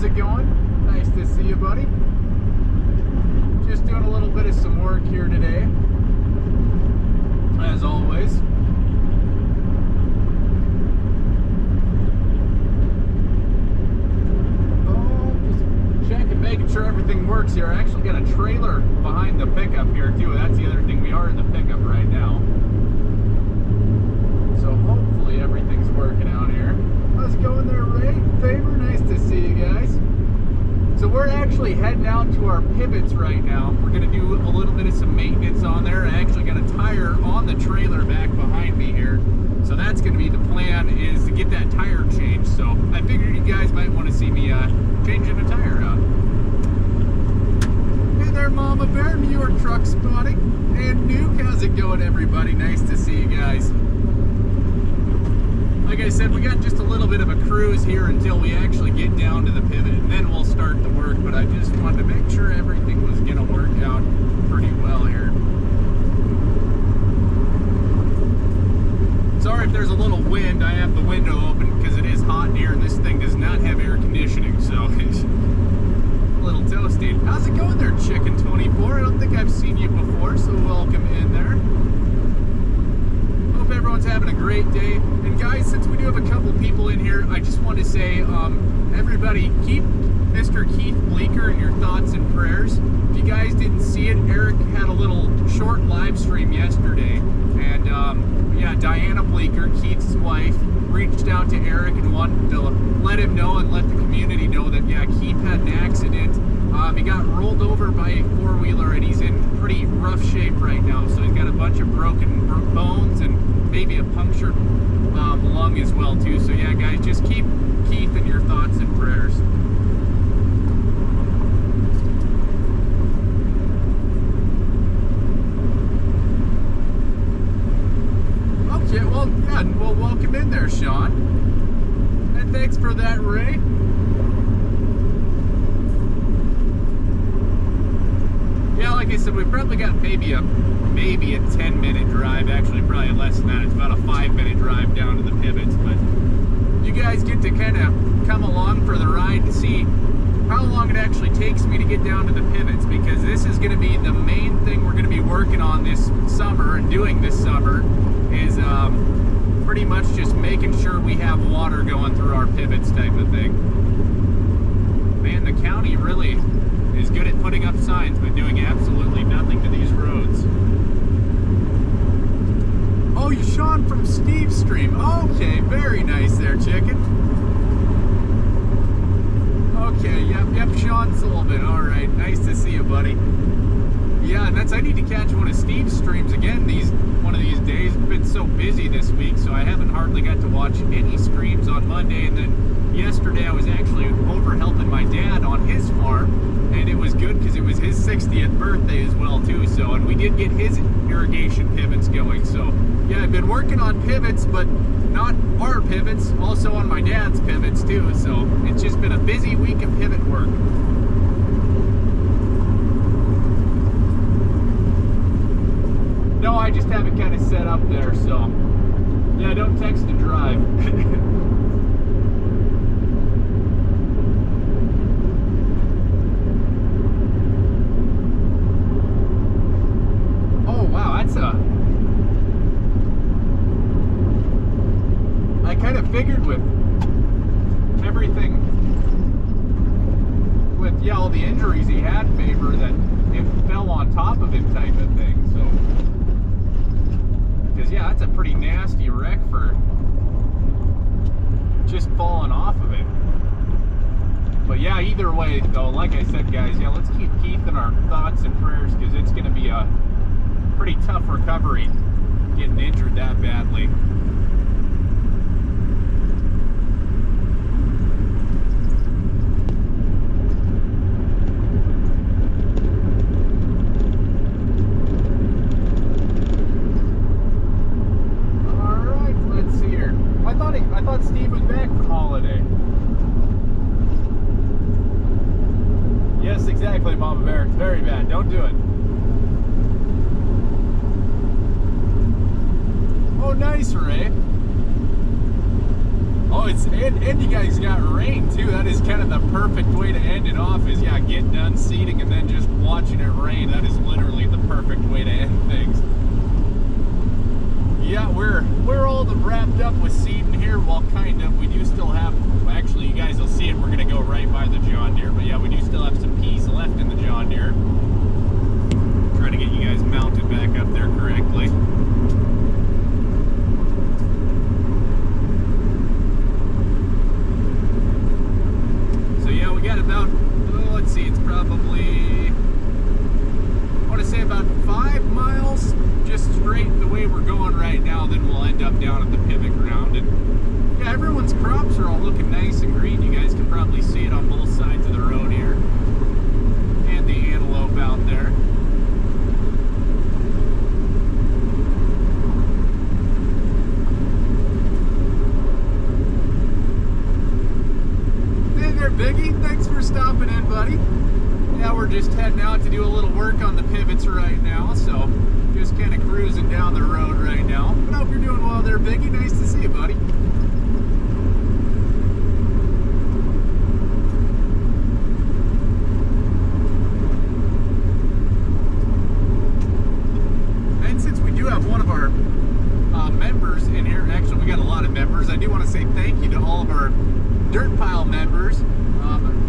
it going? Nice to see you, buddy. Just doing a little bit of some work here today, as always. Just checking, making sure everything works here. I actually got a trailer behind the pickup here too. That's the other thing. We are in the pickup right now. So hopefully everything's working out here. How's it going there, Ray? Faber, nice to see you guys. So we're actually heading out to our pivots right now. We're going to do a little bit of some maintenance on there. I actually got a tire on the trailer back behind me here. So that's going to be the plan, is to get that tire changed. So I figured you guys might want to see me changing a tire out. Hey there, Mama Bear, New York Truck Spotting. And Nuke, how's it going, everybody? Nice to see you guys. Like I said, we got just a little bit of a cruise here until we actually get down to the pivot, and then we'll start the work. But I just wanted to make sure everything was going to work out pretty well here. Sorry if there's a little wind. I have the window open because it is hot in here, and this thing does not have air conditioning, so it's a little toasty. How's it going there, Chicken24? I don't think I've seen you before, so welcome in there. Hope everyone's having a great day. And guys, since we do have a couple people in here, I just want to say, everybody, keep Mr. Keith Bleeker in your thoughts and prayers. If you guys didn't see it, Eric had a little short live stream yesterday, and yeah, Diana Bleeker, Keith's wife, reached out to Eric and wanted to let him know and let the community know that, yeah, Keith had an accident. He got rolled over by a four-wheeler, and he's in pretty rough shape right now. So he's got a bunch of broken bones and maybe a punctured lung as well too. So yeah, guys, just keep Keith in your thoughts and prayers. Okay, well, yeah, well, welcome in there, Sean, and thanks for that, Ray. Yeah, like I said, we probably got maybe a 10-minute drive. Actually, probably less than that. It's about a 5-minute drive down to the pivots. But you guys get to kind of come along for the ride and see how long it actually takes me to get down to the pivots, because this is going to be the main thing we're going to be working on this summer and doing this summer, is pretty much just making sure we have water going through our pivots type of thing. Man, the county really is good at putting up signs but doing absolutely nothing to these roads. Oh, you're Sean from Steve's stream. Okay, very nice there, Chicken. Okay, yep, Sean Sullivan. Alright, nice to see you, buddy. Yeah, and I need to catch one of Steve's streams again one of these days. I've been so busy this week, so I haven't hardly got to watch any streams on Monday, and then yesterday I was actually over helping my dad on his farm, and it was good because it was his 60th birthday as well too. So, and we did get his irrigation pivots going. So yeah, I've been working on pivots, but not our pivots, also on my dad's pivots too. So it's just been a busy week of pivot work. No, I just have it kind of set up there, so yeah, don't text and drive. Oh wow, that's I kind of figured with everything, with yeah, all the injuries he had, Faber, that it fell on top of him type of thing. So because yeah, that's a pretty nasty wreck for just falling off of it. But yeah, either way though, like I said, guys, yeah, let's keep Keith in our thoughts and prayers, because it's going to be a pretty tough recovery getting injured that badly. I thought Steve was back from holiday. Yes, exactly, Mama Bear. It's very bad. Don't do it. Oh, nice, Ray. Oh, and you guys got rain too. That is kind of the perfect way to end it off. Is yeah, get done seating and then just watching it rain. That is literally the perfect way to end things. Yeah, we're all wrapped up with seeding here. Well, kind of. We do still have. Actually, you guys will see it. We're gonna go right by the John Deere, but yeah, we do still have some peas left in the John Deere. Trying to get you guys mounted back up there correctly. So yeah, we got about, let's see, it's probably, I want to say about 5 miles just straight the way we're going right now. Then we'll end up down at the pivot ground. And yeah, everyone's crops are all looking nice and green. You guys can probably see it on both sides of the road here. And the antelope out there. Biggie, thanks for stopping in, buddy. Yeah, we're just heading out to do a little work on the pivots right now, so just kind of cruising down the road right now. But I hope you're doing well there, Biggie. Nice to see you, buddy. And since we do have one of our members in here, actually we got a lot of members, I do want to say thank you to all of our Dirt Pile members.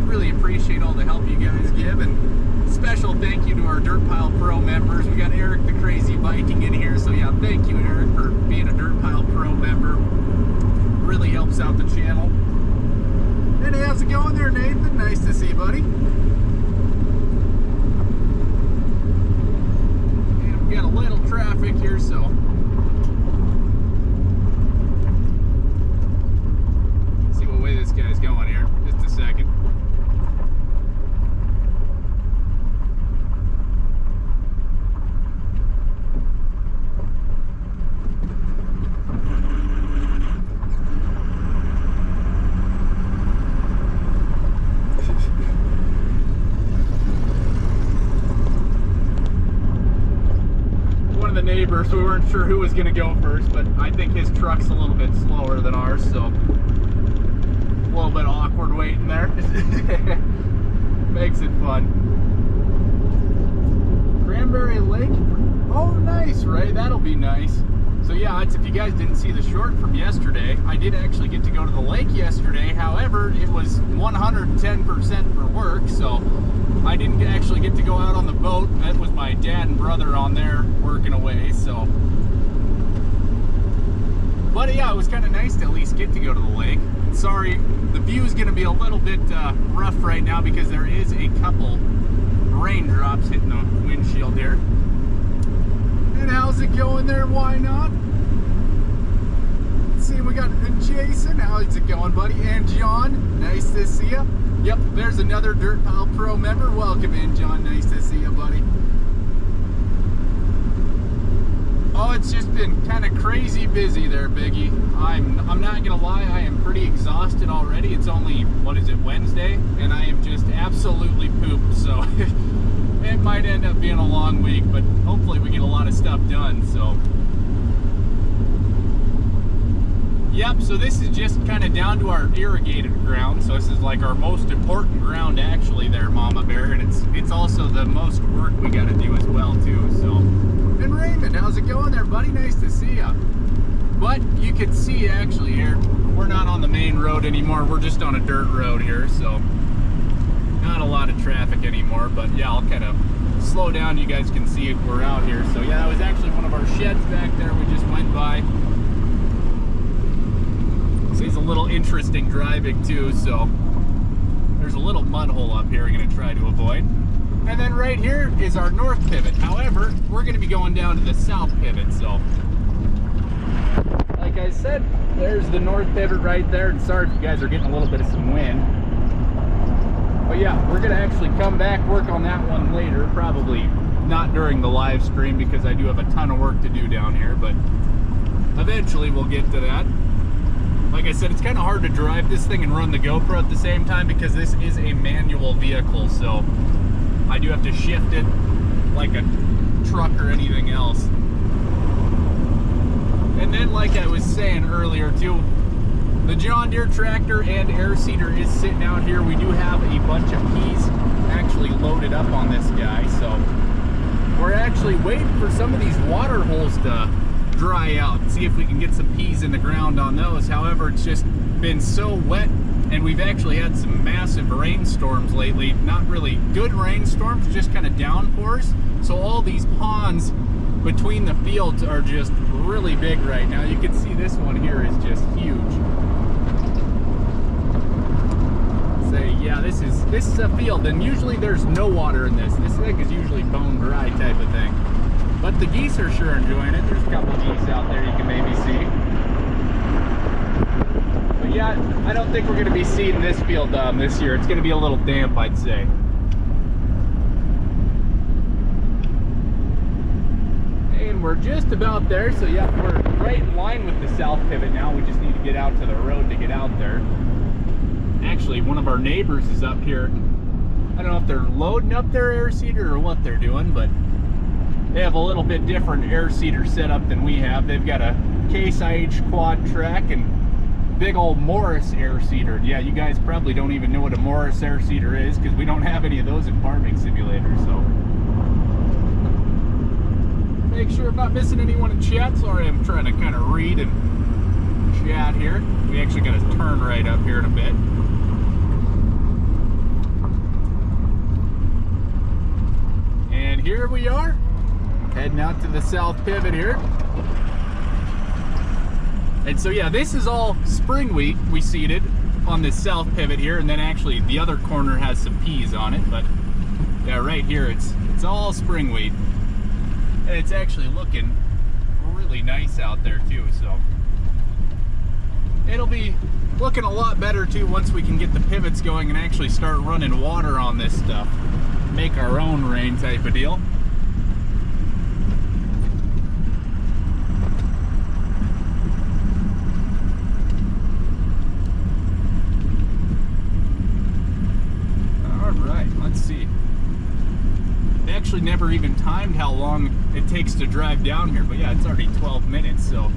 Really appreciate all the help you guys give, and special thank you to our Dirt Pile Pro members. We got Eric the Crazy Viking in here, so yeah, thank you, Eric, for being a Dirt Pile Pro member. Really helps out the channel. And hey, how's it going there, Nathan? Nice to see you, buddy. And we got a little traffic here, so see what way this guy's going here. Just a second. Neighbor, so we weren't sure who was going to go first, but I think his truck's a little bit slower than ours, so a little bit awkward waiting there. Makes it fun. Cranberry Lake, oh nice, right? That'll be nice. So yeah, if you guys didn't see the short from yesterday, I did actually get to go to the lake yesterday. However, it was 110% for work, so I didn't actually get to go out on the boat. That was my dad and brother on there working away, so. But yeah, it was kind of nice to at least get to go to the lake. Sorry, the view is going to be a little bit rough right now because there is a couple raindrops hitting the windshield here. And how's it going there? Why not? Let's see, we got Jason. How's it going, buddy? And John, nice to see you. Yep, there's another Dirt Pile Pro member. Welcome in, John. Nice to see you, buddy. Oh, it's just been kind of crazy busy there, Biggie. I'm not gonna lie, I am pretty exhausted already. It's only, what is it, Wednesday? And I am just absolutely pooped, so it might end up being a long week, but hopefully we get a lot of stuff done, so. Yep, so this is just kind of down to our irrigated ground. So this is like our most important ground actually there, Mama Bear, and it's also the most work we got to do as well too. So, and Raymond, how's it going there, buddy? Nice to see ya. But you can see actually here, we're not on the main road anymore. We're just on a dirt road here, so not a lot of traffic anymore. But yeah, I'll kind of slow down. You guys can see it. We're out here. So yeah, that was actually one of our sheds back there. We just went by. It's a little interesting driving too, so there's a little mud hole up here we're going to try to avoid. And then right here is our north pivot. However, we're going to be going down to the south pivot, so like I said, there's the north pivot right there. And sorry if you guys are getting a little bit of some wind. But yeah, we're going to actually come back, work on that one later, probably not during the live stream because I do have a ton of work to do down here, but eventually we'll get to that. Like I said, it's kind of hard to drive this thing and run the GoPro at the same time because this is a manual vehicle, so I do have to shift it like a truck or anything else. And then, like I was saying earlier too, the John Deere tractor and air seeder is sitting out here. We do have a bunch of peas actually loaded up on this guy, so we're actually waiting for some of these water holes to dry out and see if we can get some peas in the ground on those. However, it's just been so wet, and we've actually had some massive rainstorms lately. Not really good rainstorms, just kind of downpours. So all these ponds between the fields are just really big right now. You can see this one here is just huge. So yeah, this is a field, and usually there's no water in this. This thing is usually bone dry type of thing. But the geese are sure enjoying it. There's a couple of geese out there you can maybe see. But yeah, I don't think we're going to be seeding this field this year. It's going to be a little damp, I'd say. And we're just about there, so yeah, we're right in line with the south pivot now. We just need to get out to the road to get out there. Actually, one of our neighbors is up here. I don't know if they're loading up their air seeder or what they're doing, but they have a little bit different air seeder setup than we have. They've got a Case IH quad track and big old Morris air seeder. Yeah, you guys probably don't even know what a Morris air seeder is because we don't have any of those in Farming Simulator. So make sure I'm not missing anyone in chat. Sorry, I'm trying to kind of read and chat here. We actually got to turn right up here in a bit. And here we are, heading out to the south pivot here. And so yeah, this is all spring wheat we seeded on this south pivot here, and then actually the other corner has some peas on it, but yeah, right here it's all spring wheat. And it's actually looking really nice out there too, so it'll be looking a lot better too once we can get the pivots going and actually start running water on this stuff. Make our own rain type of deal. Alright, let's see. They actually never even timed how long it takes to drive down here, but yeah, it's already 12 minutes, so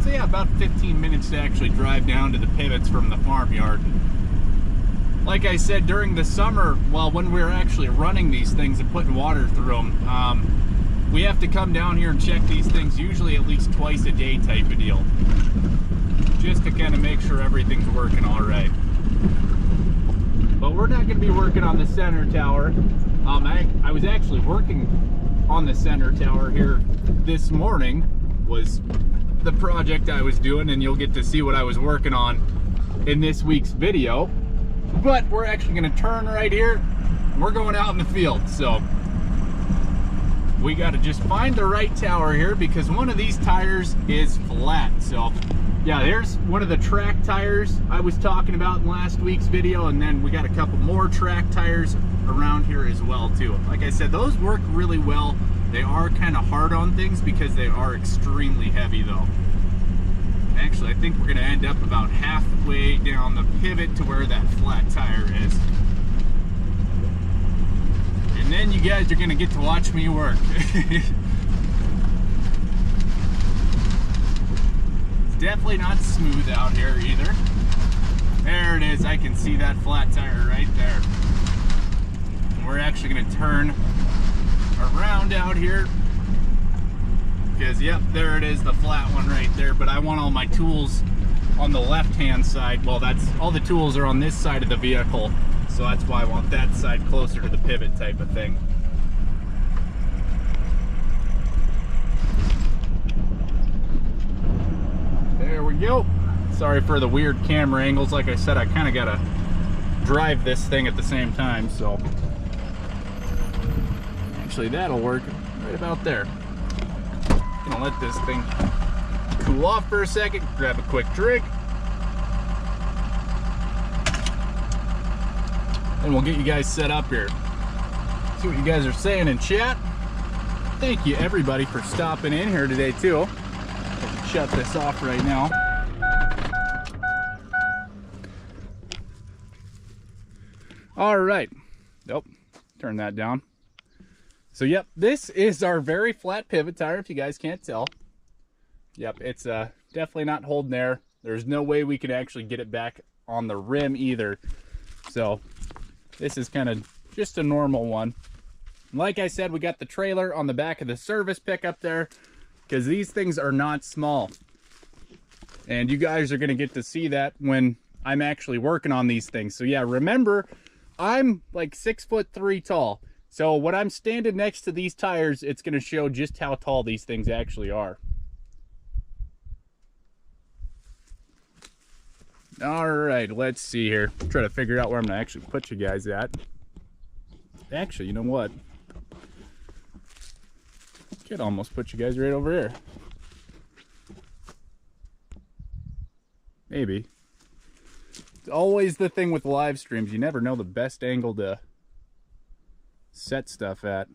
yeah, about 15 minutes to actually drive down to the pivots from the farmyard. Like I said, during the summer, well, when we're actually running these things and putting water through them, we have to come down here and check these things usually at least twice a day type of deal, just to kind of make sure everything's working all right. But we're not going to be working on the center tower. I was actually working on the center tower here this morning, was the project I was doing, and you'll get to see what I was working on in this week's video. But we're actually going to turn right here. We're going out in the field, so we got to just find the right tower here because one of these tires is flat. So yeah, there's one of the track tires I was talking about in last week's video, and then we got a couple more track tires around here as well too. Like I said, those work really well. They are kind of hard on things because they are extremely heavy though. Actually, I think we're going to end up about halfway down the pivot to where that flat tire is. And then you guys are going to get to watch me work. It's definitely not smooth out here either. There it is. I can see that flat tire right there. And we're actually going to turn around out here. Because, yep, there it is, the flat one right there. But I want all my tools on the left-hand side. Well, that's all the tools are on this side of the vehicle. So that's why I want that side closer to the pivot type of thing. There we go. Sorry for the weird camera angles. Like I said, I kind of got to drive this thing at the same time. So actually, that'll work right about there. Gonna let this thing cool off for a second, grab a quick drink, and we'll get you guys set up here. See what you guys are saying in chat. Thank you everybody for stopping in here today too. I can shut this off right now. All right. Nope. Turn that down. So yep, this is our very flat pivot tire, if you guys can't tell. Yep, it's definitely not holding air. There's no way we could actually get it back on the rim either. So this is kind of just a normal one. Like I said, we got the trailer on the back of the service pickup there, because these things are not small. And you guys are going to get to see that when I'm actually working on these things. So yeah, remember, I'm like 6'3" tall. So when I'm standing next to these tires, it's going to show just how tall these things actually are. All right, let's see here. Try to figure out where I'm going to actually put you guys at. Actually, you know what? Could almost put you guys right over here. Maybe. It's always the thing with live streams. You never know the best angle to set stuff at.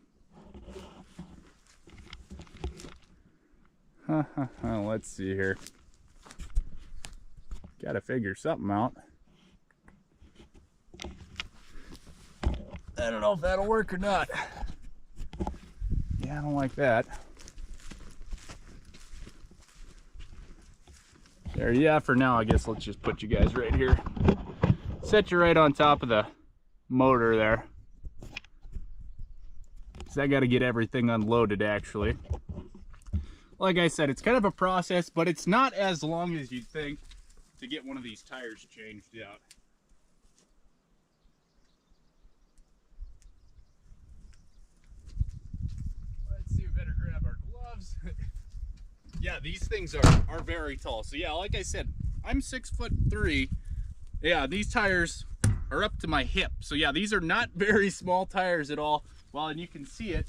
Let's see here. Gotta figure something out. I don't know if that'll work or not. Yeah, I don't like that. There, yeah, for now, I guess let's just put you guys right here. Set you right on top of the motor there. So I got to get everything unloaded, actually. Like I said, it's kind of a process, but it's not as long as you'd think to get one of these tires changed out. Let's see, we better grab our gloves. Yeah, these things are very tall. So yeah, like I said, I'm 6'3". Yeah, these tires are up to my hip. So yeah, these are not very small tires at all. Well, and you can see it.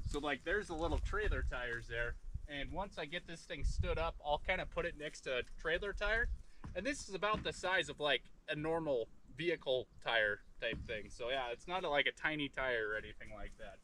So like there's the little trailer tires there. And once I get this thing stood up, I'll kind of put it next to a trailer tire. And this is about the size of like a normal vehicle tire type thing. So yeah, it's not like a tiny tire or anything like that.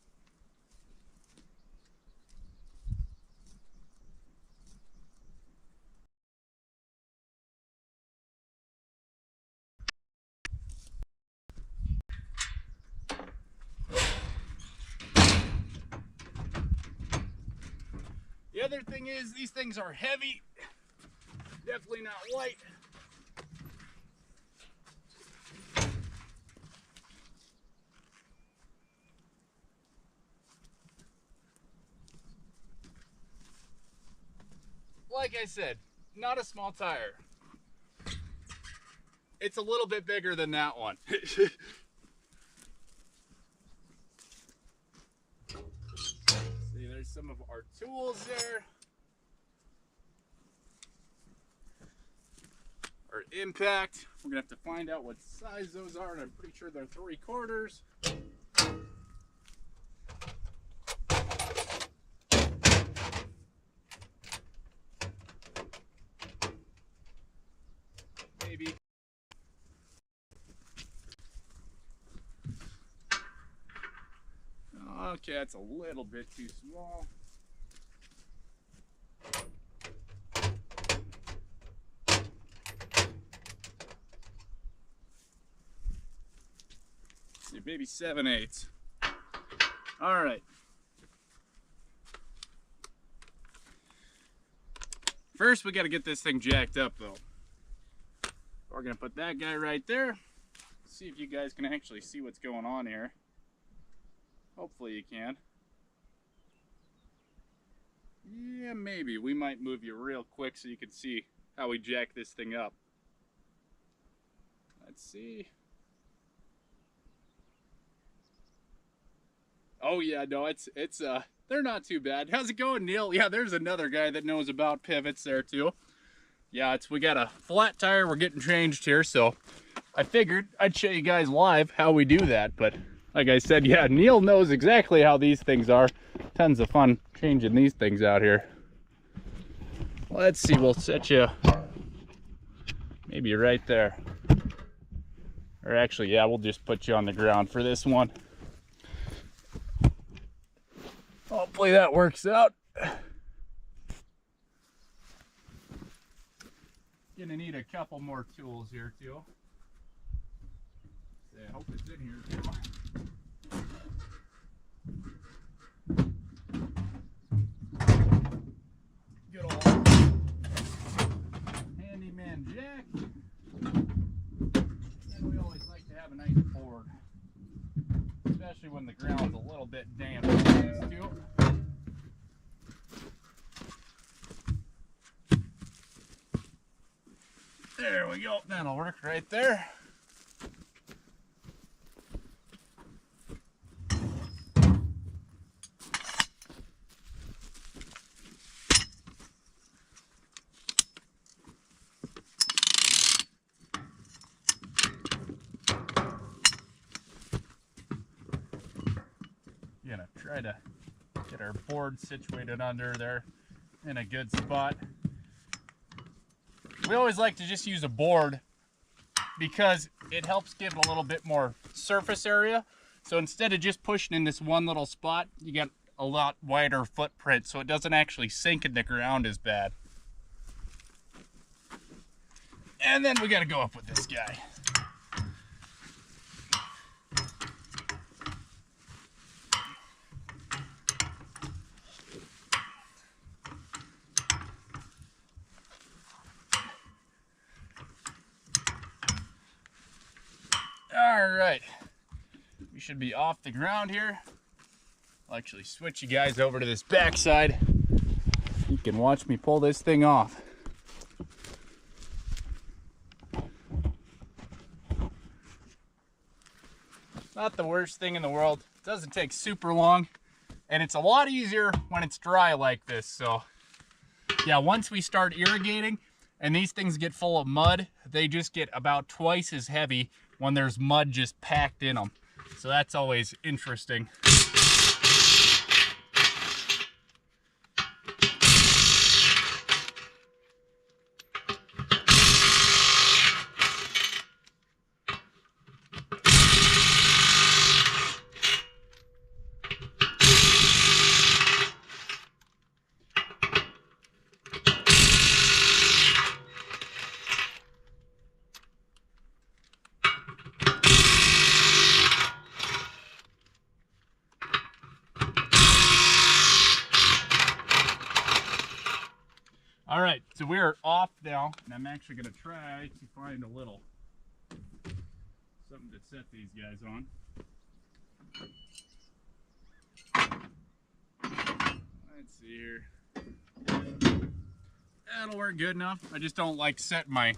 The other thing is, these things are heavy, definitely not light. Like I said, not a small tire. It's a little bit bigger than that one. See, there's some of our tools there. Our impact. We're gonna have to find out what size those are, and I'm pretty sure they're 3/4. Maybe. Okay, that's a little bit too small. Let's see, maybe 7/8. All right. First, we got to get this thing jacked up, though. We're gonna put that guy right there. See if you guys can actually see what's going on here. Hopefully you can. Yeah, maybe. We might move you real quick so you can see how we jack this thing up. Let's see. Oh yeah, no, it's they're not too bad. How's it going, Neil? Yeah, there's another guy that knows about pivots there too. Yeah, we got a flat tire we're getting changed here, so I figured I'd show you guys live how we do that. But like I said, yeah, Neil knows exactly how these things are. Tons of fun changing these things out here. Let's see, we'll set you maybe right there. Or actually, yeah, we'll just put you on the ground for this one. Hopefully that works out. Gonna need a couple more tools here too. Yeah, I hope it's in here too. Good old handyman board, especially when the ground's a little bit damp like this too. There we go, that'll work right there. Gonna try to get our board situated under there in a good spot. We always like to just use a board because it helps give a little bit more surface area. So instead of just pushing in this one little spot, you get a lot wider footprint, so it doesn't actually sink in the ground as bad. And then we gotta go up with this guy. All right, we should be off the ground here. I'll actually switch you guys over to this backside. You can watch me pull this thing off. Not the worst thing in the world. It doesn't take super long, and it's a lot easier when it's dry like this. So yeah, once we start irrigating and these things get full of mud, they just get about twice as heavy when there's mud just packed in them. So that's always interesting. All right, so we're off now, and I'm actually gonna try to find a little something to set these guys on. Let's see here. That'll work good enough. I just don't like setting my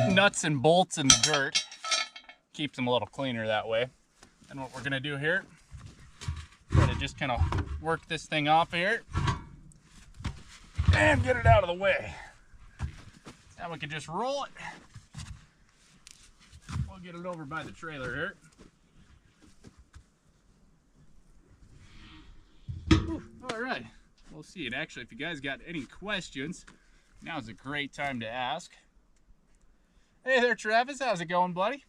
nuts and bolts in the dirt. Keeps them a little cleaner that way. And what we're gonna do here, try to just kind of work this thing off here and get it out of the way. Now we can just roll it. We'll get it over by the trailer here. Whew, all right, we'll see. And actually, if you guys got any questions, now's a great time to ask. Hey there, Travis, how's it going, buddy?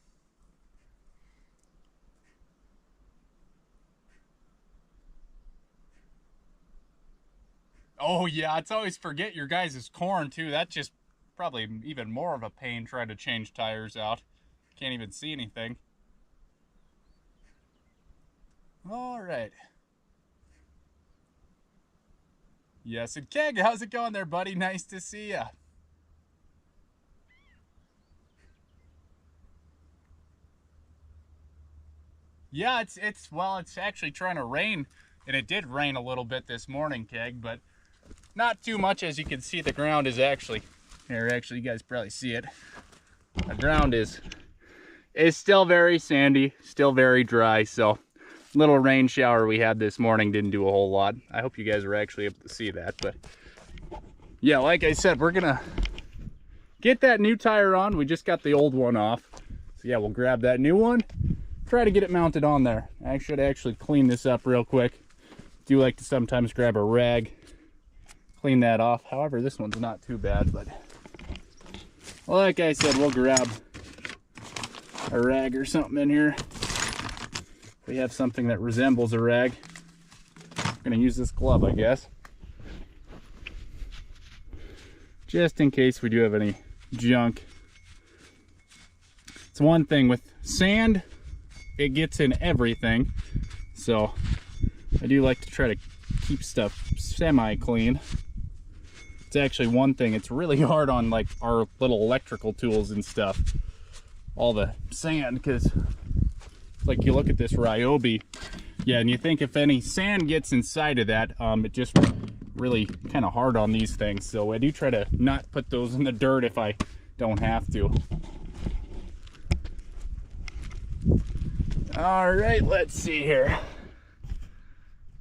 Oh yeah, it's always forget your guys' corn too. That's just probably even more of a pain trying to change tires out. Can't even see anything. All right. Yes, and Keg, how's it going there, buddy? Nice to see ya. Yeah, it's actually trying to rain, and it did rain a little bit this morning, Keg, but not too much. As you can see, the ground is actually you guys probably see it. The ground is still very sandy, still very dry, so little rain shower we had this morning didn't do a whole lot. I hope you guys were actually able to see that, but yeah, like I said, we're gonna get that new tire on. We just got the old one off, so yeah, we'll grab that new one, try to get it mounted on there. I should actually clean this up real quick. Do like to sometimes grab a rag, clean that off. However, this one's not too bad, but like I said, we'll grab a rag or something in here. We have something that resembles a rag. I'm gonna use this glove, I guess, just in case we do have any junk. It's one thing with sand, it gets in everything, so I do like to try to keep stuff semi-clean. It's actually one thing, it's really hard on like our little electrical tools and stuff. all the sand, because like you look at this Ryobi, yeah, and you think if any sand gets inside of that, it just really kind of hard on these things. So I do try to not put those in the dirt if I don't have to. All right, let's see here.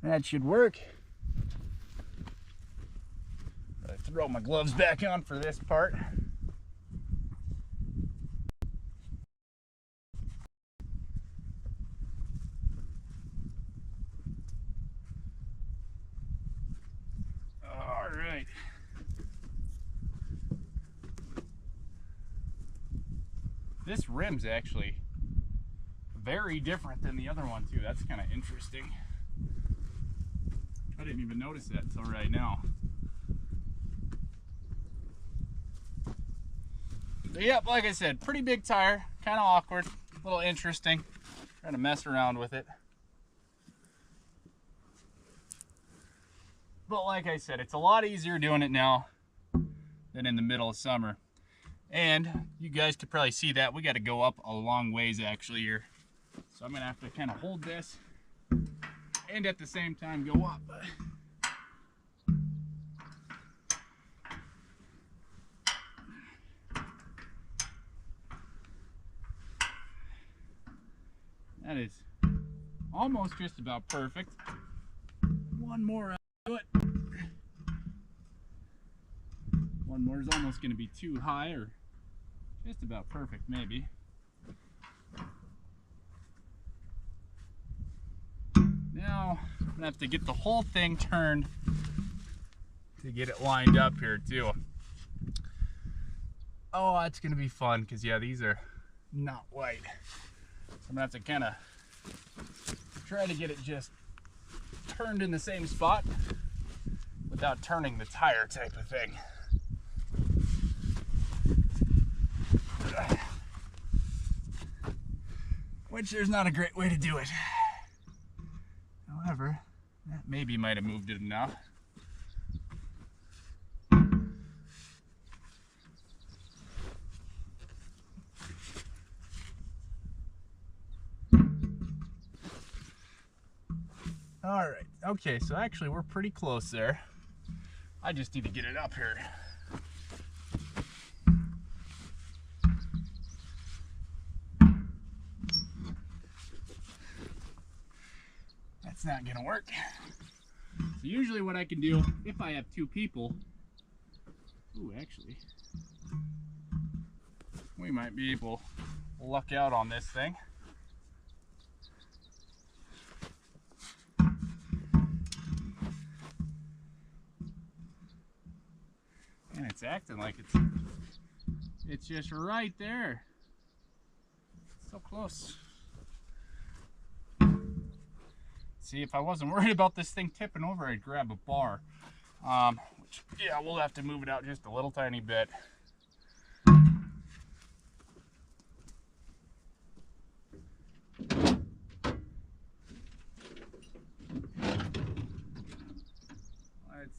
That should work. I throw my gloves back on for this part. All right. This rim's actually very different than the other one too. That's kind of interesting. I didn't even notice that until right now. So, yep, like I said, pretty big tire, kind of awkward, a little interesting. Trying to mess around with it. But like I said, it's a lot easier doing it now than in the middle of summer. And you guys could probably see that we got to go up a long ways actually here. So I'm gonna have to kind of hold this and at the same time go up. That is almost just about perfect. One more, I'll do it. One more is almost going to be too high, or just about perfect maybe. Now I'm going to have to get the whole thing turned to get it lined up here too. Oh, that's going to be fun because yeah, these are not white. So I'm going to have to kind of try to get it just turned in the same spot without turning the tire type of thing. Which there's not a great way to do it. However, that maybe might have moved it enough. All right, okay, so actually we're pretty close there. I just need to get it up here. That's not gonna work. So usually what I can do, if I have two people, ooh, actually, we might be able to luck out on this thing. And it's acting like it's just right there. So close. See, if I wasn't worried about this thing tipping over, I'd grab a bar. Which, yeah, we'll have to move it out just a little tiny bit. Let's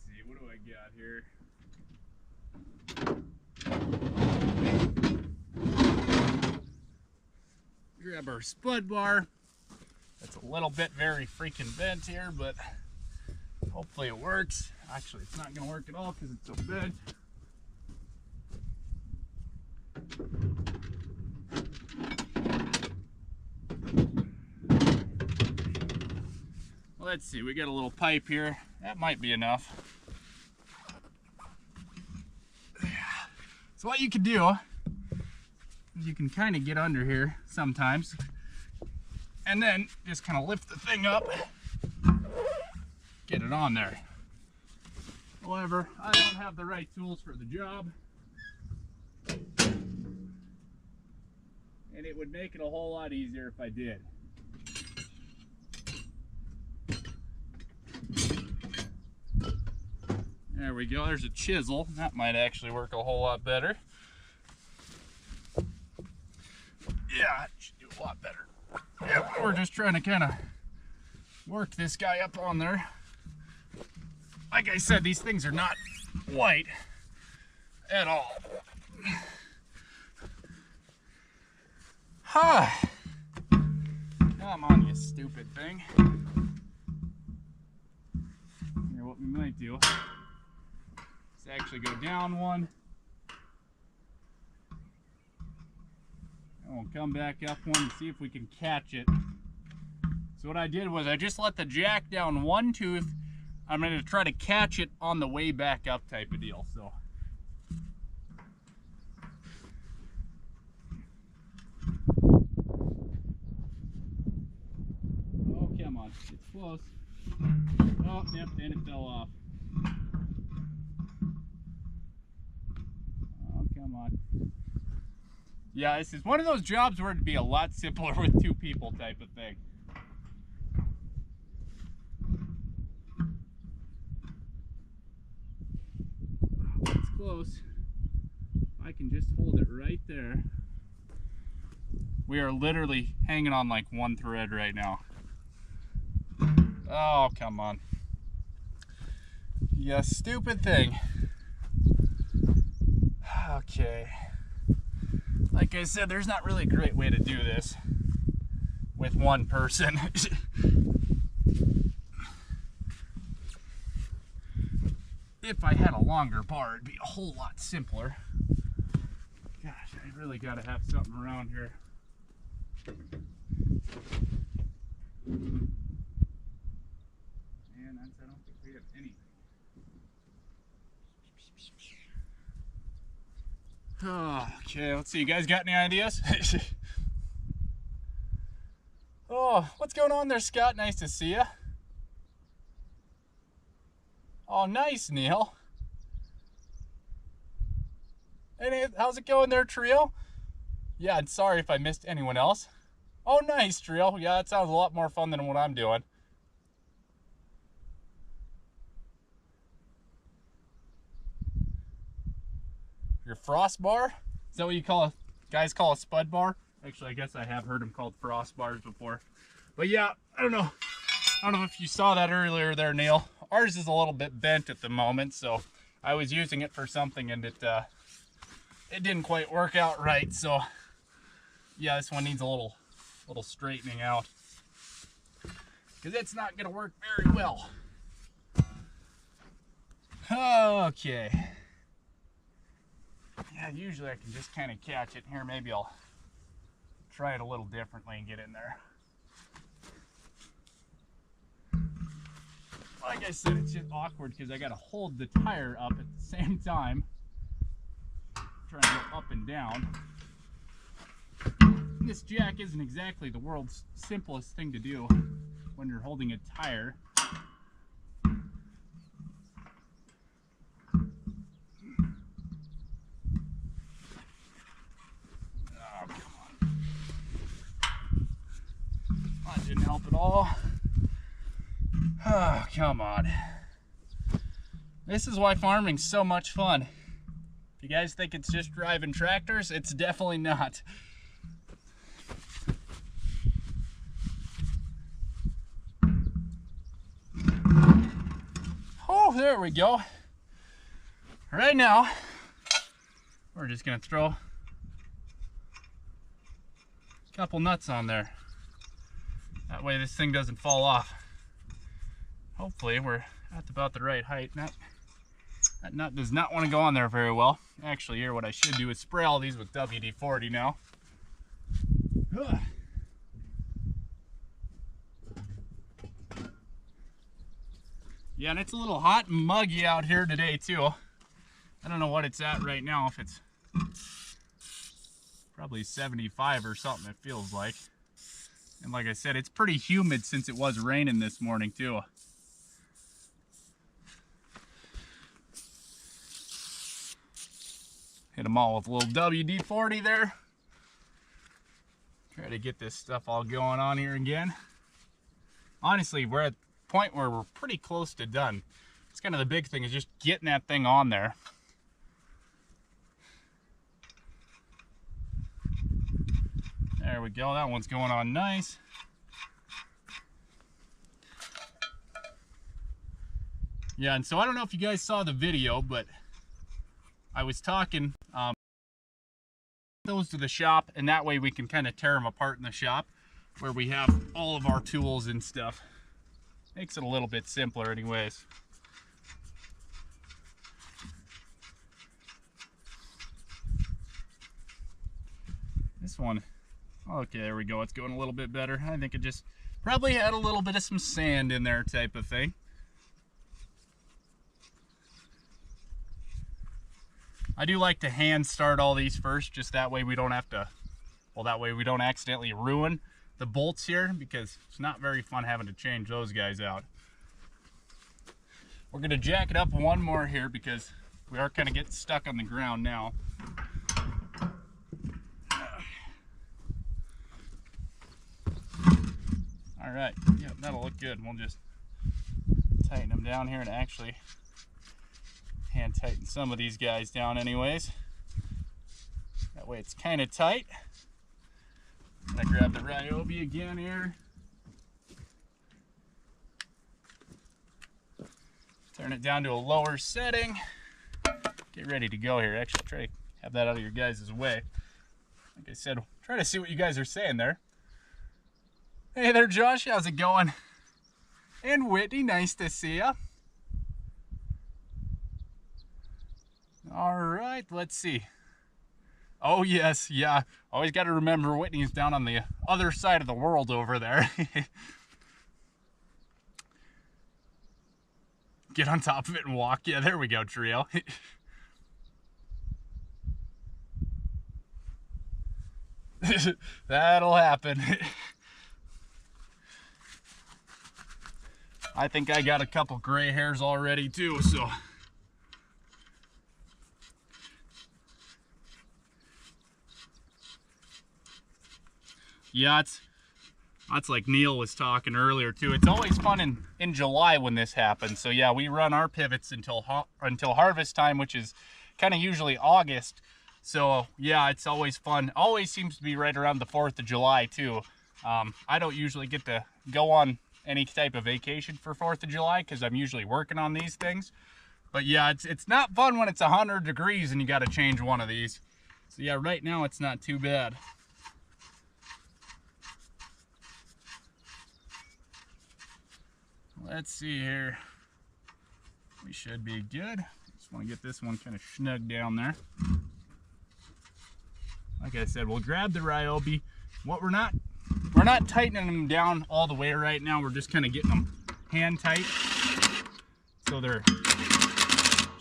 see, what do I got here? Grab our spud bar. It's a little bit very freaking bent here, but hopefully it works. Actually, it's not going to work at all because it's so bent. Let's see, we got a little pipe here. That might be enough. So what you can do is you can kind of get under here sometimes and then just kind of lift the thing up, get it on there. However, I don't have the right tools for the job, and it would make it a whole lot easier if I did. There we go, there's a chisel. That might actually work a whole lot better. Yeah, it should do a lot better. Yep, we're just trying to kind of work this guy up on there. Like I said, these things are not white at all. Huh. Come on, you stupid thing. Here, what we might do is actually go down one. And we'll come back up one and see if we can catch it. So what I did was I just let the jack down one tooth. I'm going to try to catch it on the way back up type of deal. So. Oh, come on. It's close. Oh, yep, and it fell off. Oh, come on. Yeah, this is one of those jobs where it'd be a lot simpler with two people type of thing. It's close. I can just hold it right there. We are literally hanging on like one thread right now. Oh, come on. You stupid thing. Okay. Like I said, there's not really a great way to do this with one person. If I had a longer bar, it'd be a whole lot simpler. Gosh, I really gotta have something around here. Man, I don't think we have anything. Oh, okay, let's see. You guys got any ideas? Oh, what's going on there, Scott? Nice to see you. Oh, nice, Neil. Hey, how's it going there, Trio? Yeah, and sorry if I missed anyone else. Oh, nice, Trio. Yeah, that sounds a lot more fun than what I'm doing. Your frost bar? Is that what you guys call a spud bar? Actually, I guess I have heard them called frost bars before. But yeah, I don't know if you saw that earlier there, Neil. Ours is a little bit bent at the moment, so I was using it for something and it didn't quite work out right. So yeah, this one needs a little straightening out because it's not gonna work very well. Okay. Yeah, usually I can just kind of catch it. Here, maybe I'll try it a little differently and get in there. Like I said, it's just awkward because I got to hold the tire up at the same time. Trying to go up and down. And this jack isn't exactly the world's simplest thing to do when you're holding a tire. Didn't help at all. Oh, come on. This is why farming's so much fun. If you guys think it's just driving tractors, it's definitely not. Oh, there we go. Right now, we're just gonna throw a couple nuts on there. That way this thing doesn't fall off. Hopefully we're at about the right height. That nut does not want to go on there very well. Actually, here what I should do is spray all these with WD-40 now. Ugh. Yeah, and it's a little hot and muggy out here today too. I don't know what it's at right now, if it's probably 75 or something it feels like. And like I said, it's pretty humid since it was raining this morning too. Hit them all with a little WD-40 there. Try to get this stuff all going on here again. Honestly, we're at the point where we're pretty close to done. It's kind of the big thing is just getting that thing on there. There we go, that one's going on nice. Yeah, and so I don't know if you guys saw the video, but I was talking those to the shop, and that way we can kind of tear them apart in the shop where we have all of our tools and stuff. Makes it a little bit simpler anyways. This one, okay, there we go. It's going a little bit better. I think it just probably had a little bit of some sand in there type of thing. I do like to hand start all these first, just that way we don't have to, well, that way we don't accidentally ruin the bolts here, because it's not very fun having to change those guys out. We're gonna jack it up one more here because we are kind of getting stuck on the ground now. All right, yeah, that'll look good. We'll just tighten them down here and actually hand tighten some of these guys down anyways. That way it's kind of tight. I'm gonna grab the Ryobi again here. Turn it down to a lower setting. Get ready to go here. Actually, try to have that out of your guys' way. Like I said, try to see what you guys are saying there. Hey there, Josh. How's it going? And Whitney, nice to see ya. All right, let's see. Oh yes, yeah. Always got to remember Whitney's down on the other side of the world over there. Get on top of it and walk. Yeah, there we go, Trio. That'll happen. I think I got a couple gray hairs already too, so. Yeah, that's like Neil was talking earlier too. It's always fun in July when this happens. So yeah, we run our pivots until harvest time, which is kind of usually August. So yeah, it's always fun. Always seems to be right around the 4th of July too. I don't usually get to go on any type of vacation for 4th of July because I'm usually working on these things. But yeah, it's not fun when it's 100 degrees and you got to change one of these. So yeah, right now it's not too bad. Let's see here. We should be good. Just want to get this one kind of snug down there. Like I said, we'll grab the Ryobi. What we're not tightening them down all the way right now. We're just kind of getting them hand tight. So they're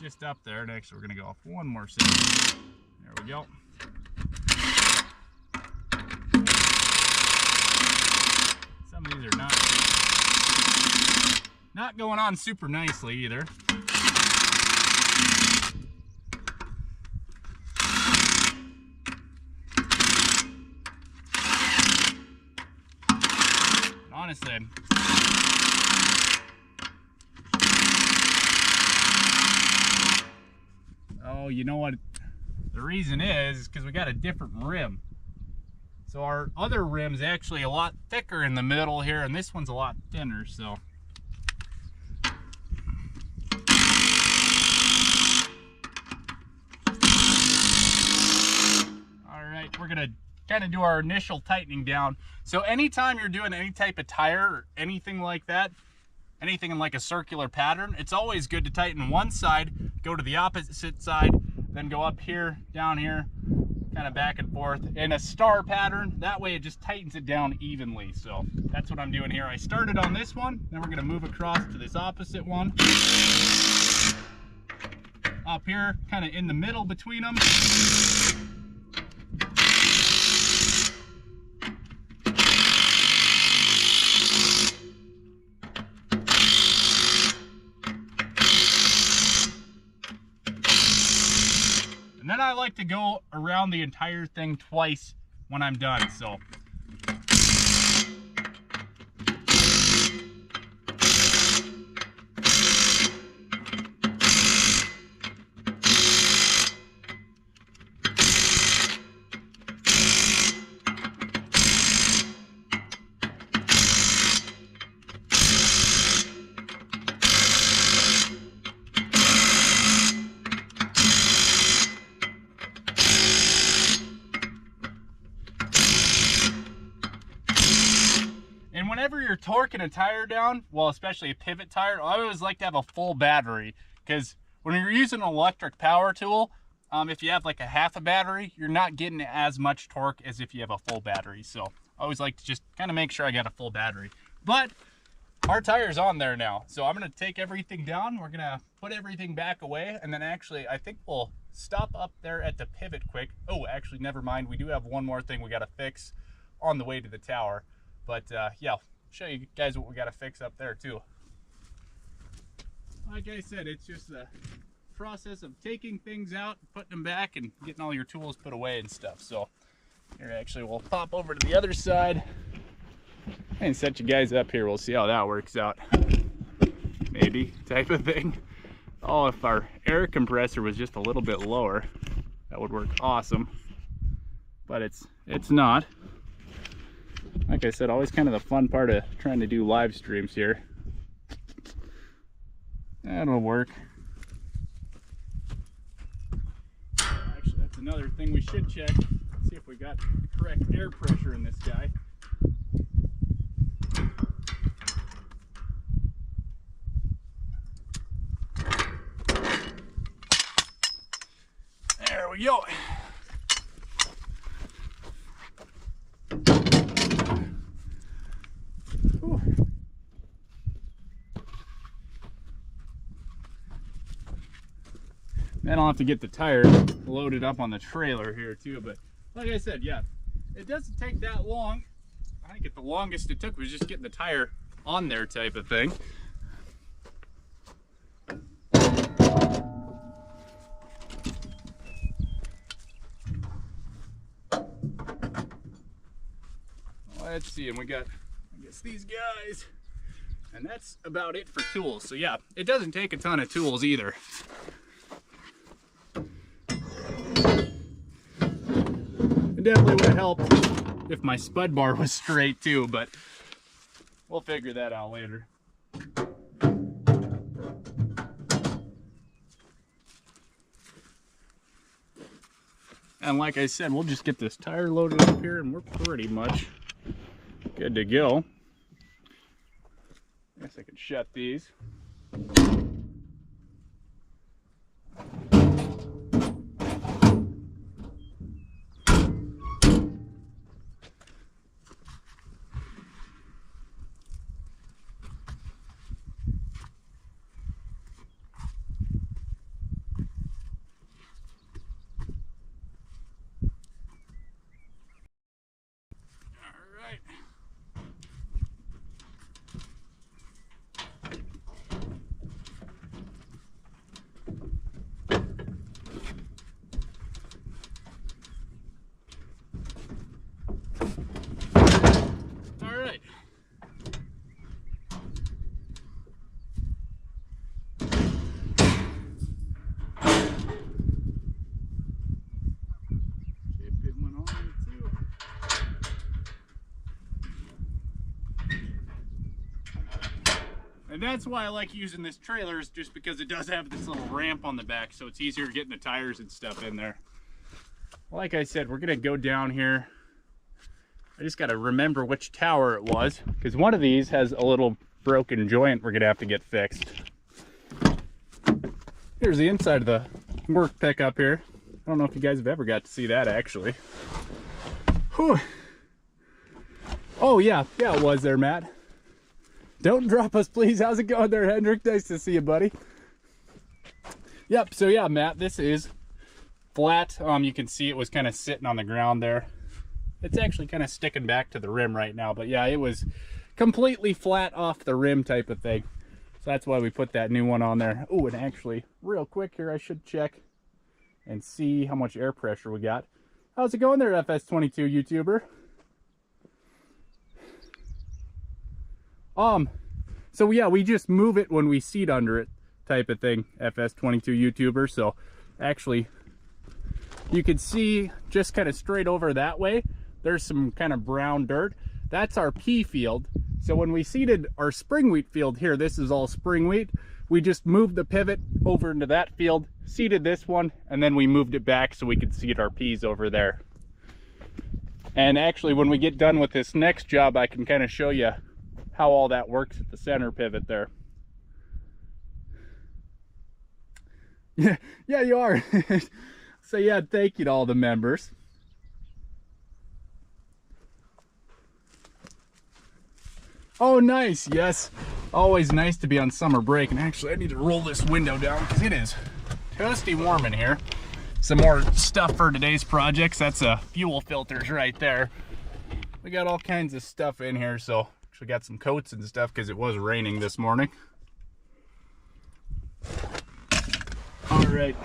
just up there. And actually, we're going to go off one more second. There we go. Some of these are not going on super nicely either. Honestly, oh, you know what? The reason is because we got a different rim. So our other rim's actually a lot thicker in the middle here, and this one's a lot thinner, so. We're gonna kind of do our initial tightening down. So anytime you're doing any type of tire or anything like that, anything in like a circular pattern, it's always good to tighten one side, go to the opposite side, then go up here, down here, kind of back and forth in a star pattern. That way it just tightens it down evenly. So that's what I'm doing here. I started on this one, then we're gonna move across to this opposite one. Up here, kind of in the middle between them. And then I like to go around the entire thing twice when I'm done, so. And whenever you're torquing a tire down, well, especially a pivot tire, I always like to have a full battery, because when you're using an electric power tool, if you have like a half a battery, you're not getting as much torque as if you have a full battery. So I always like to just kind of make sure I got a full battery. But our tire's on there now, so I'm gonna take everything down. We're gonna put everything back away, and then actually I think we'll stop up there at the pivot quick. Oh, actually, never mind. We do have one more thing we gotta fix on the way to the tower. But yeah, I'll show you guys what we got to fix up there too. Like I said, it's just the process of taking things out, putting them back, and getting all your tools put away and stuff. So here, actually, we'll pop over to the other side and set you guys up here. We'll see how that works out. Maybe type of thing. Oh, if our air compressor was just a little bit lower, that would work awesome. But it's not. Like I said, always kind of the fun part of trying to do live streams here. That'll work. Actually, that's another thing we should check. See if we got the correct air pressure in this guy. There we go. Then I'll have to get the tire loaded up on the trailer here too. But like I said, yeah, it doesn't take that long. I think the longest it took was just getting the tire on there type of thing. Let's see, and we got, I guess, these guys. And that's about it for tools. So yeah, it doesn't take a ton of tools either. It definitely would have helped if my spud bar was straight too, but we'll figure that out later. And like I said, we'll just get this tire loaded up here and we're pretty much good to go. I guess I could shut these. And that's why I like using this trailer, is just because it does have this little ramp on the back, so it's easier getting the tires and stuff in there. Like I said, we're gonna go down here. I just gotta remember which tower it was, because one of these has a little broken joint we're gonna have to get fixed. Here's the inside of the work pickup here. I don't know if you guys have ever got to see that actually. Whew. Oh yeah, it was there, Matt. Don't drop us, please. How's it going there, Hendrick? Nice to see you, buddy. Yep, so yeah, Matt, this is flat. You can see it was kind of sitting on the ground there. It's actually kind of sticking back to the rim right now, but yeah, it was completely flat off the rim type of thing. So that's why we put that new one on there. Oh, and actually, real quick here, I should check and see how much air pressure we got. How's it going there, FS22 YouTuber? So yeah, we just move it when we seat under it type of thing, FS22 YouTuber. So actually, you can see just kind of straight over that way, there's some kind of brown dirt. That's our pea field. So when we seeded our spring wheat field here, this is all spring wheat. We just moved the pivot over into that field, seeded this one, and then we moved it back so we could seed our peas over there. And actually, when we get done with this next job, I can kind of show you how all that works at the center pivot there. Yeah, you are. So yeah, thank you to all the members. Oh, nice. Yes, always nice to be on summer break. And actually, I need to roll this window down because it is toasty warm in here. Some more stuff for today's projects. That's fuel filters right there. We got all kinds of stuff in here. So actually got some coats and stuff because it was raining this morning. All right.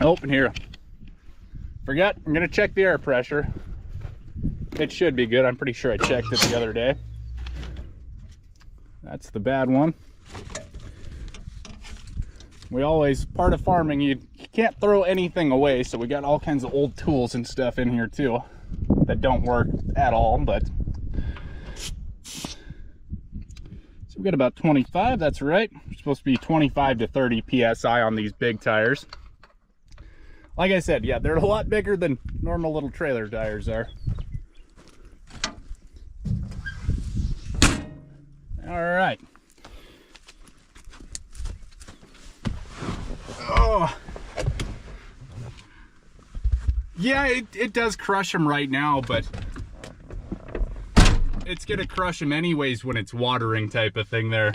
Open here. Forgot, I'm gonna check the air pressure. It should be good. I'm pretty sure I checked it the other day. That's the bad one. We always, part of farming, you can't throw anything away, so we got all kinds of old tools and stuff in here too that don't work at all, but so we got about 25, that's right. We're supposed to be 25 to 30 PSI on these big tires. Like I said, yeah, they're a lot bigger than normal little trailer tires are. All right. Oh. Yeah, it does crush them right now, but it's gonna crush them anyways when it's watering type of thing there.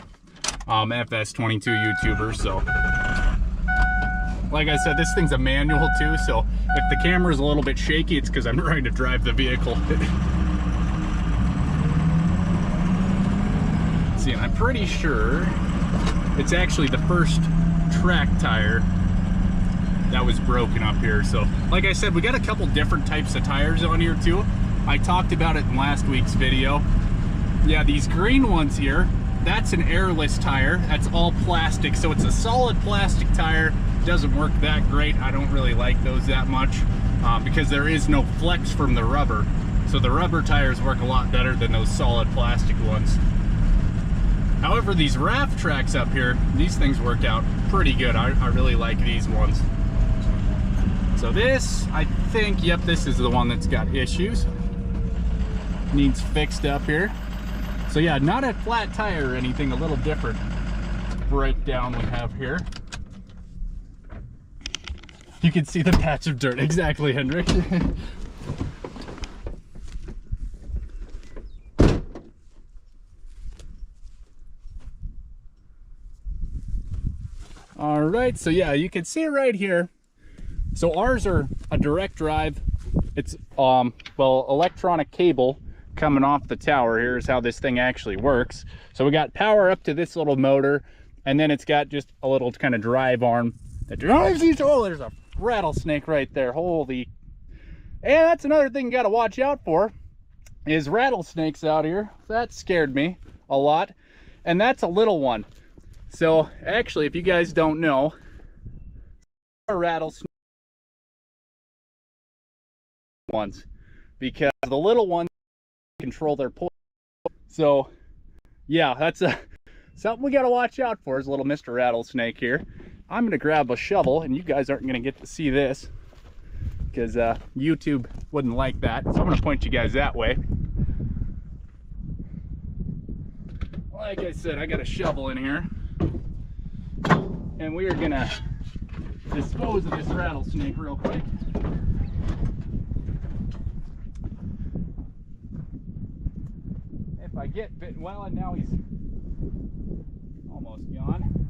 FS22 YouTuber, so. Like I said, this thing's a manual too, so if the camera's a little bit shaky, it's because I'm trying to drive the vehicle. See, and I'm pretty sure it's actually the first track tire that was broken up here. So like I said, we got a couple different types of tires on here too. I talked about it in last week's video. Yeah, these green ones here, that's an airless tire. That's all plastic, so it's a solid plastic tire. Doesn't work that great. I don't really like those that much because there is no flex from the rubber. So the rubber tires work a lot better than those solid plastic ones. However, these RAF tracks up here, these things work out pretty good. I really like these ones. So this, I think, yep, this is the one that's got issues. Needs fixed up here. So yeah, not a flat tire or anything, a little different breakdown we have here. You can see the patch of dirt. Exactly, Hendrik. All right, so yeah, you can see it right here. So ours are a direct drive. It's well, electronic cable coming off the tower. Here's how this thing actually works. So we got power up to this little motor, and then it's got just a little kind of drive arm that drives these. Oh, there's a rattlesnake right there. Holy. And that's another thing you got to watch out for is rattlesnakes out here. That scared me a lot. And that's a little one. So actually, if you guys don't know, rattlesnake ones, because the little ones control their poison. So yeah, that's something we got to watch out for, is little Mr. Rattlesnake here. I'm gonna grab a shovel, and you guys aren't gonna get to see this because YouTube wouldn't like that, so I'm gonna point you guys that way. Like I said, I got a shovel in here, and we are gonna dispose of this rattlesnake real quick. If I get bitten, well, and now he's almost gone.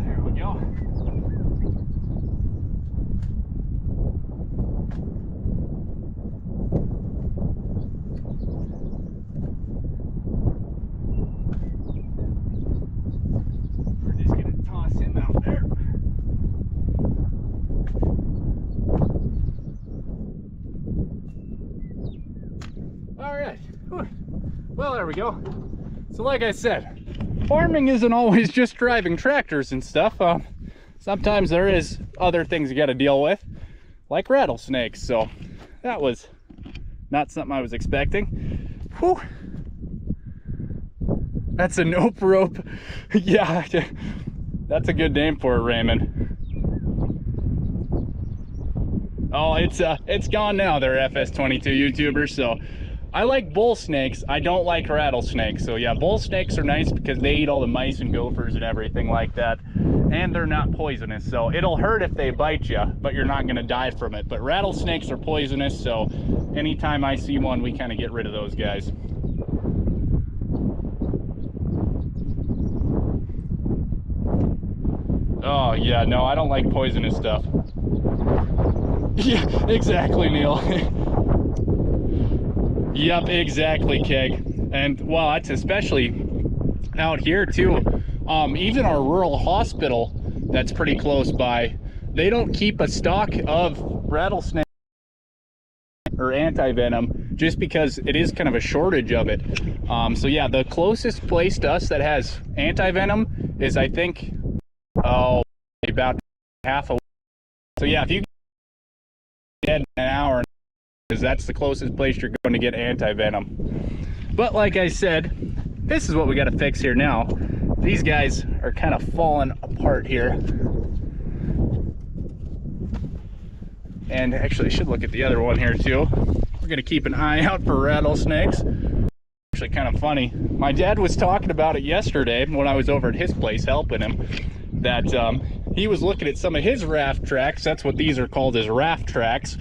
There we go. We're just going to toss him out there. All right. Well, there we go. So like I said, farming isn't always just driving tractors and stuff. Sometimes there is other things you got to deal with, like rattlesnakes. So that was Not something I was expecting. Whew. That's a nope rope. Yeah, that's a good name for it, Raymond. Oh, it's gone now. They're FS22 YouTubers. So I like bull snakes. I don't like rattlesnakes. So yeah, bull snakes are nice because they eat all the mice and gophers and everything like that. And they're not poisonous. So it'll hurt if they bite you, but you're not going to die from it. But rattlesnakes are poisonous. So anytime I see one, we kind of get rid of those guys. Oh yeah, no, I don't like poisonous stuff. Yeah, exactly, Neil. Yep, exactly, Keg. And well, that's especially out here too. Even our rural hospital that's pretty close by, they don't keep a stock of rattlesnake or anti-venom just because it is kind of a shortage of it. So yeah, the closest place to us that has anti-venom is, I think, about half a. So yeah, if you get in an hour, because that's the closest place you're going to get anti-venom. But like I said, this is what we got to fix here now. These guys are kind of falling apart here. And actually I should look at the other one here too. We're going to keep an eye out for rattlesnakes. Actually kind of funny. My dad was talking about it yesterday when I was over at his place helping him, that he was looking at some of his raft tracks. That's what these are called, is raft tracks.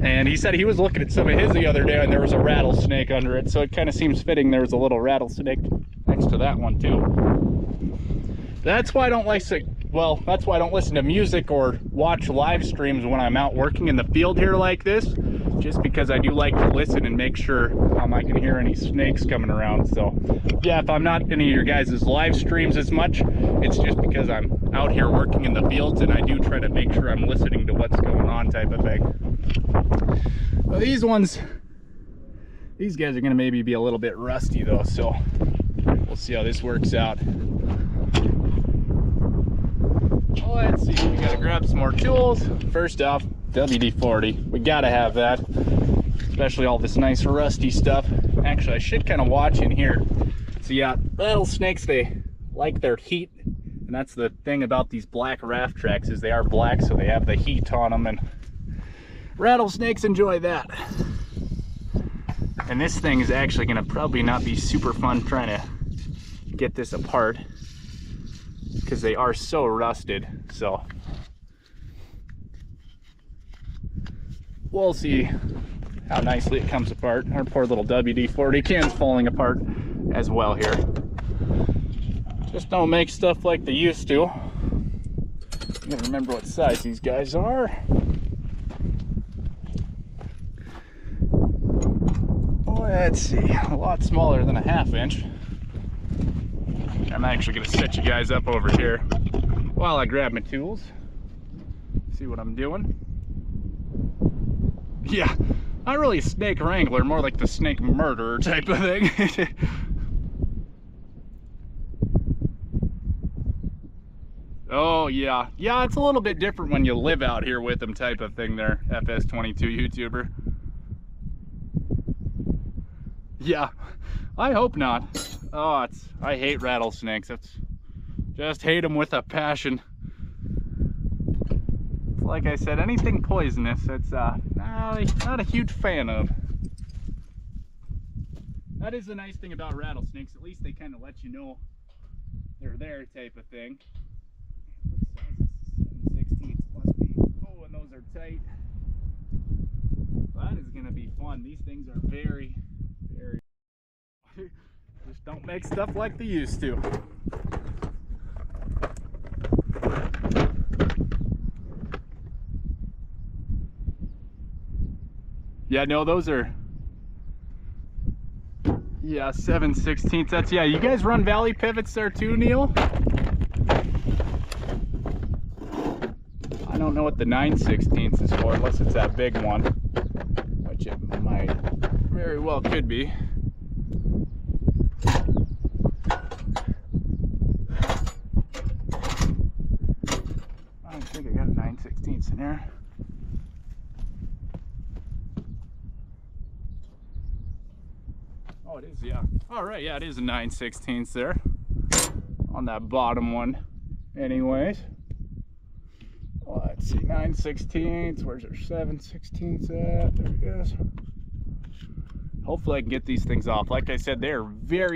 And he said he was looking at some of his the other day and there was a rattlesnake under it. So it kind of seems fitting there was a little rattlesnake next to that one too. That's why I don't like, well, that's why I don't listen to music or watch live streams when I'm out working in the field here like this. Just because I do like to listen and make sure I can hear any snakes coming around. So yeah, if I'm not in any of your guys' live streams as much, it's just because I'm out here working in the fields and I do try to make sure I'm listening to what's going on type of thing. Well, these guys are gonna maybe be a little bit rusty though, so we'll see how this works out. Well, let's see, we gotta grab some more tools. First off, WD-40, we gotta have that, especially all this nice rusty stuff. Actually, I should kind of watch in here. So yeah, rattlesnakes, they like their heat, and that's the thing about these black raft tracks, is they are black, so they have the heat on them, and rattlesnakes enjoy that. And this thing is actually gonna probably not be super fun trying to get this apart because they are so rusted. So we'll see how nicely it comes apart. Our poor little WD-40 can's falling apart as well here. Just don't make stuff like they used to. You gotta remember what size these guys are. Let's see, a lot smaller than a ½ inch. I'm actually gonna set you guys up over here while I grab my tools. See what I'm doing. Yeah, not really a snake wrangler, more like the snake murderer type of thing. Oh yeah, yeah, it's a little bit different when you live out here with them type of thing there, FS22 YouTuber. Yeah, I hope not. Oh, I hate rattlesnakes. Just hate them with a passion. Like I said, anything poisonous, it's not a huge fan of. That is the nice thing about rattlesnakes. At least they kind of let you know they're there type of thing. What size is 7/16 must be. Oh, and those are tight. That is gonna be fun. These things are very just don't make stuff like they used to. Yeah, no, those are, yeah, 7/16. That's, yeah, you guys run valley pivots there too, Neil? I don't know what the 9/16 is for, unless it's that big one, which it might very well could be. I don't think I got a 9/16 in there. Oh, it is, yeah. All right, yeah, it is a 9/16 there on that bottom one. Anyways, let's see, 9/16. Where's our 7/16 at? There it is. Hopefully I can get these things off. Like I said, they're very